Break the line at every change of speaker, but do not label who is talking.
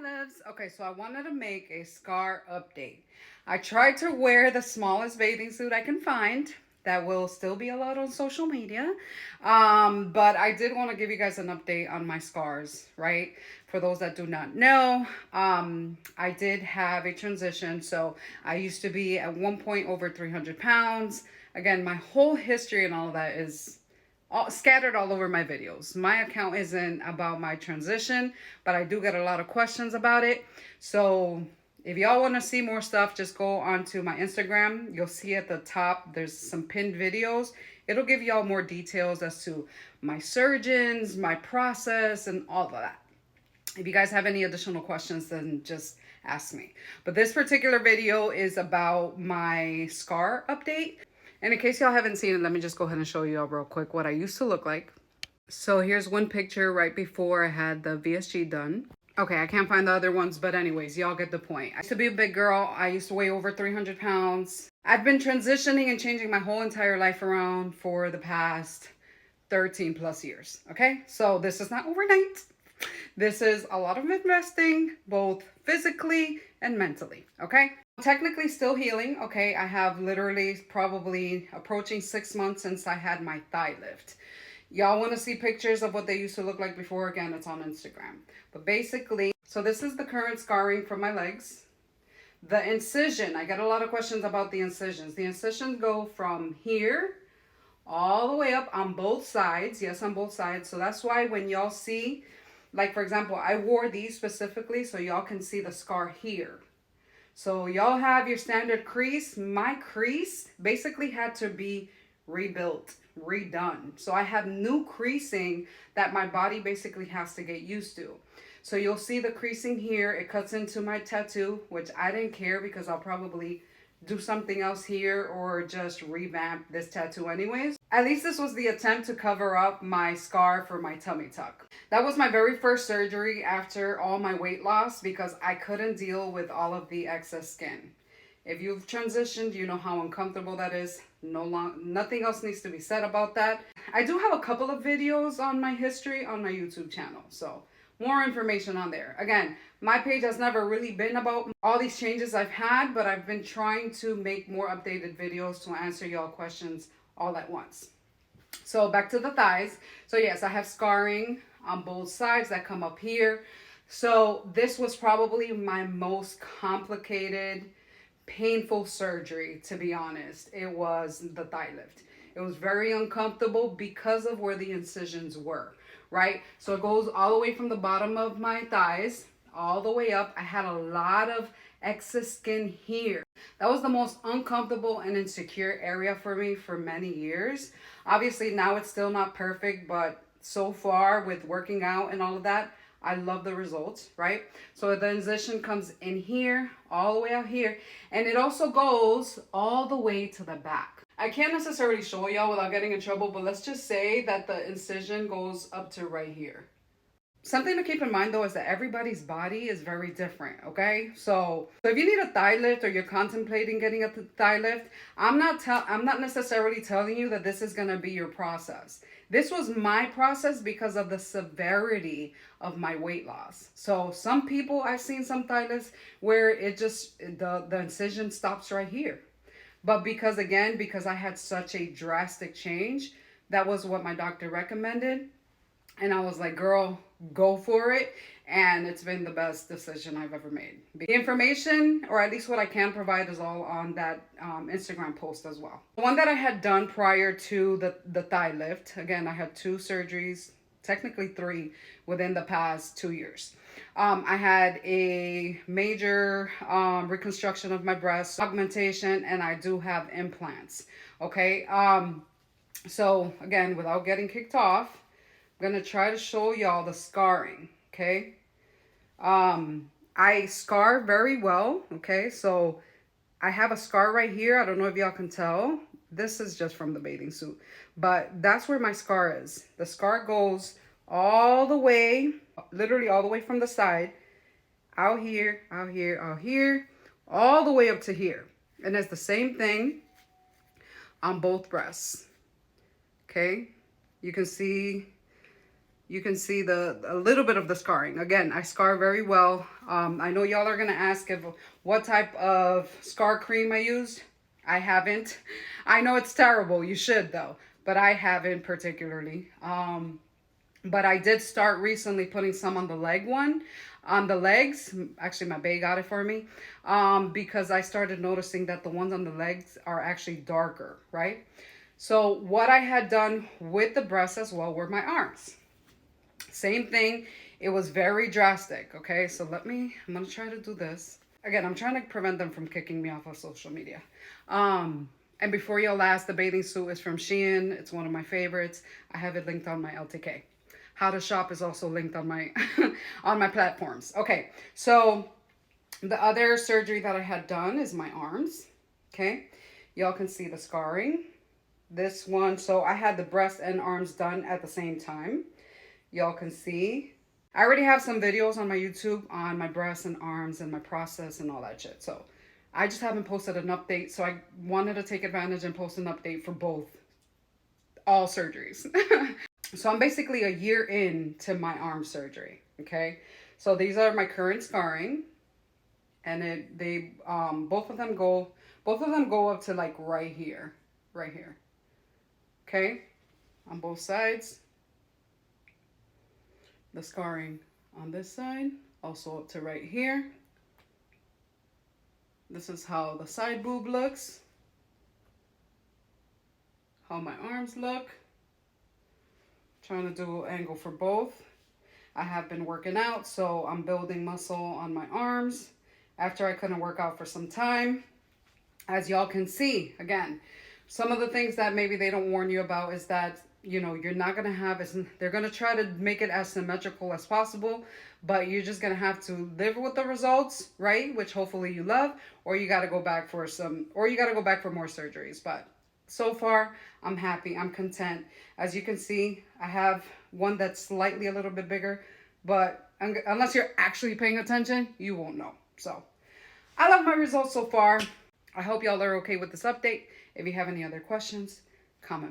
loves. Okay, so I wanted to make a scar update. I tried to wear the smallest bathing suit I can find that will still be allowed on social media. But I did want to give you guys an update on my scars, right? For those that do not know, I did have a transition. So I used to be at one point over 300 pounds. Again, my whole history and all of that is scattered all over my videos. My account isn't about my transition, but I do get a lot of questions about it. So if y'all want to see more stuff, just go onto my Instagram. You'll see at the top, there's some pinned videos. It'll give y'all more details as to my surgeons, my process, and all of that. If you guys have any additional questions, then just ask me. But this particular video is about my scar update. And in case y'all haven't seen it, let me just go ahead and show you all real quick what I used to look like. So here's one picture right before I had the VSG done. Okay, I can't find the other ones, but anyways, y'all get the point. I used to be a big girl. I used to weigh over 300 pounds. I've been transitioning and changing my whole entire life around for the past 13 plus years, okay? So this is not overnight. This is a lot of investing, both physically and mentally, okay? Technically still healing, okay? I have literally probably approaching 6 months since I had my thigh lift. Y'all want to see pictures of what they used to look like before? Again, it's on Instagram. But basically, so this is the current scarring from my legs. The incision, I get a lot of questions about the incisions. The incisions go from here all the way up on both sides. Yes, on both sides. So that's why when y'all see, like for example, I wore these specifically so y'all can see the scar here. So y'all have your standard crease. My crease basically had to be rebuilt, redone. So I have new creasing that my body basically has to get used to. So you'll see the creasing here. It cuts into my tattoo, which I didn't care because I'll probably do something else here or just revamp this tattoo anyways. At least this was the attempt to cover up my scar for my tummy tuck. That was my very first surgery after all my weight loss because I couldn't deal with all of the excess skin. If you've transitioned, you know how uncomfortable that is. Nothing else needs to be said about that. I do have a couple of videos on my history on my YouTube channel, so more information on there. Again, my page has never really been about all these changes I've had, but I've been trying to make more updated videos to answer y'all questions all at once. So back to the thighs. So yes, I have scarring on both sides that come up here. So this was probably my most complicated, painful surgery, to be honest. It was the thigh lift. It was very uncomfortable because of where the incisions were, right? So it goes all the way from the bottom of my thighs all the way up. I had a lot of excess skin here. That was the most uncomfortable and insecure area for me for many years. Obviously now it's still not perfect, but so far with working out and all of that, I love the results, right? So the incision comes in here, all the way out here, and it also goes all the way to the back. I can't necessarily show y'all without getting in trouble, but let's just say that the incision goes up to right here. Something to keep in mind though is that everybody's body is very different, okay? So if you need a thigh lift or you're contemplating getting a thigh lift, I'm not necessarily telling you that this is gonna be your process. This was my process because of the severity of my weight loss. So some people, I've seen some thigh lifts where it just, the incision stops right here. But because I had such a drastic change, that was what my doctor recommended. And I was like, girl, go for it. And it's been the best decision I've ever made. The information, or at least what I can provide, is all on that Instagram post as well. The one that I had done prior to the thigh lift, again, I had 2 surgeries, technically 3, within the past 2 years. I had a major reconstruction of my breast, augmentation, and I do have implants, okay? So again, without getting kicked off, I'm gonna try to show y'all the scarring, okay? I scar very well, okay? So I have a scar right here. I don't know if y'all can tell. This is just from the bathing suit, but that's where my scar is. The scar goes all the way, literally all the way from the side, out here, out here, out here, all the way up to here. And it's the same thing on both breasts, okay? You can see you can see a little bit of the scarring. Again, I scar very well. I know y'all are gonna ask what type of scar cream I used. I haven't. I know it's terrible. You should though, but I haven't particularly. But I did start recently putting some on the on the legs. Actually, my bae got it for me, because I started noticing that the ones on the legs are actually darker, right? So what I had done with the breasts as well were my arms. Same thing. It was very drastic. Okay, so I'm gonna try to do this. Again, I'm trying to prevent them from kicking me off of social media. And before y'all ask, the bathing suit is from Shein. It's one of my favorites. I have it linked on my LTK. How to shop is also linked on my on my platforms. Okay, so the other surgery that I had done is my arms. Okay, y'all can see the scarring. This one, so I had the breast and arms done at the same time. Y'all can see. I already have some videos on my YouTube on my breasts and arms and my process and all that shit. So I just haven't posted an update. So I wanted to take advantage and post an update for all surgeries. So I'm basically a year into my arm surgery. Okay. So these are my current scarring. And both of them go up to like right here. Right here. Okay. On both sides. The scarring on this side, also up to right here. This is how the side boob looks. How my arms look. Trying to do an angle for both. I have been working out, so I'm building muscle on my arms after I couldn't work out for some time. As y'all can see, again, some of the things that maybe they don't warn you about is that, you know, you're not going to have, they're going to try to make it as symmetrical as possible, but you're just going to have to live with the results, right? Which hopefully you love, or you got to go back for more surgeries. But so far, I'm happy. I'm content. As you can see, I have one that's slightly a little bit bigger, but unless you're actually paying attention, you won't know. So I love my results so far. I hope y'all are okay with this update. If you have any other questions, comment.